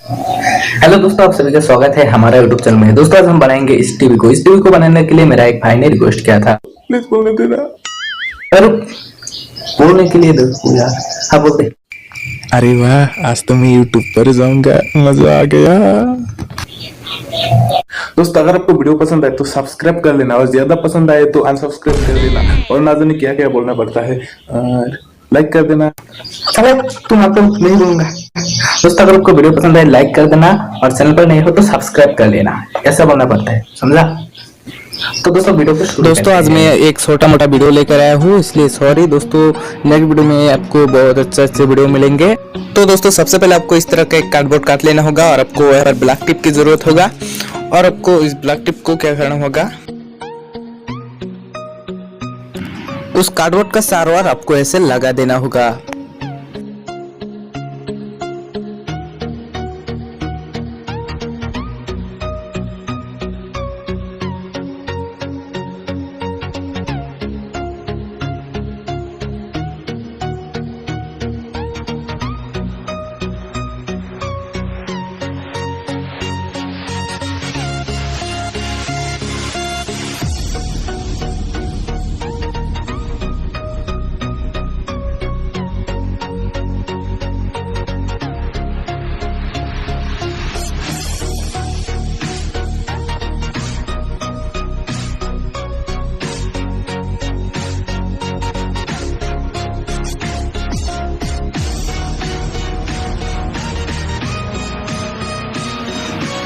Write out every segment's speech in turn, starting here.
Hello दोस्तों, आप सभी का स्वागत है हमारे यूट्यूब चैनल में। दोस्तों आज हम बनाएंगे इस टीवी को। बनाने के लिए मेरा एक भाई ने रिक्वेस्ट किया था, प्लीज बोलने देना। अरे बोलने के लिए दो यार। हाँ बोलते। अरे वाह, आज तो मैं यूट्यूब पर जाऊंगा, मजा आ गया। दोस्तों अगर आपको वीडियो पसंद आए तो सब्सक्राइब कर लेना, और ज्यादा पसंद आए तो अनसब्सक्राइब कर देना, और ना जाने क्या क्या बोलना पड़ता है, और लाइक कर देना। चलो तुम आपको नहीं बोलूंगा। दोस्तों अगर आपको वीडियो पसंद आए लाइक कर देना, और चैनल पर नहीं हो तो सब्सक्राइब कर लेना, ऐसा बोलना पड़ता है, समझा? तो दोस्तों आज मैं एक छोटा मोटा वीडियो लेकर आया हूँ, इसलिए सॉरी दोस्तों। नेक्स्ट वीडियो में आपको बहुत अच्छे वीडियो मिलेंगे। तो दोस्तों सबसे पहले आपको इस तरह का एक कार्डबोर्ड काट लेना होगा, और आपको यहाँ पर ब्लैक टिप की जरूरत होगा। और आपको इस ब्लैक टिप को क्या करना होगा, उस कार्डबोर्ड का चारों ओर आपको ऐसे लगा देना होगा।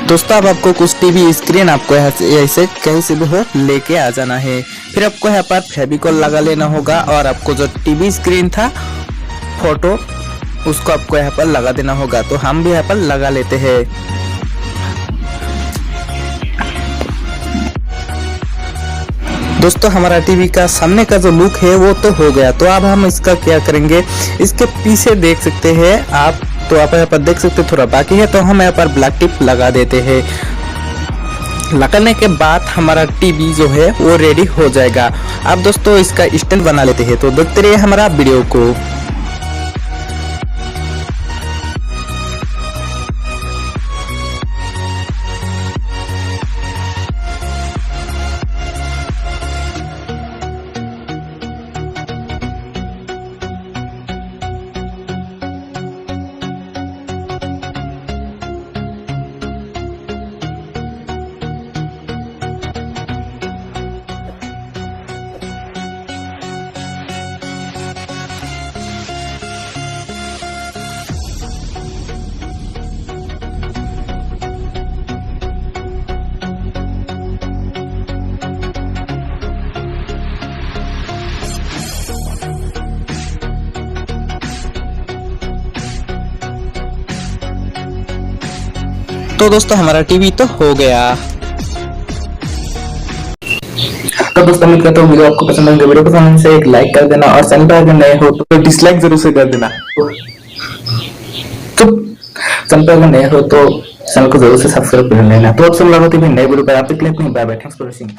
दोस्तों अब आपको कुछ टीवी स्क्रीन आपको ऐसे कहीं से भी हो लेके आ जाना है। फिर आपको यहाँ पर फेविकॉल लगा लेना होगा, और आपको जो टीवी स्क्रीन था फोटो उसको आपको यहाँ पर लगा देना होगा। तो हम भी यहाँ पर लगा लेते हैं। दोस्तों हमारा टीवी का सामने का जो लुक है वो तो हो गया। तो अब हम इसका क्या करेंगे, इसके पीछे देख सकते हैं आप, तो आप यहाँ पर देख सकते हैं थोड़ा बाकी है, तो हम यहाँ पर ब्लैक टिप लगा देते हैं। लगाने के बाद हमारा टीवी जो है वो रेडी हो जाएगा। अब दोस्तों इसका स्टैंड बना लेते हैं, तो देखते रहिए हमारा वीडियो को। तो दोस्तों हमारा टीवी तो हो गया। तो दोस्तों उम्मीद करता हूँ वीडियो आपको पसंद आएगा। वीडियो पसंद से एक लाइक कर देना, और चैनल पर अगर नए हो तो डिसलाइक जरूर से कर देना। तो चैनल पर अगर नए हो तो चैनल को जरूर से सब्सक्राइब कर लेना। तो अब सब लोग होते हैं नए वीडियो पर, आप तक के लिए bye bye, thanks for watching.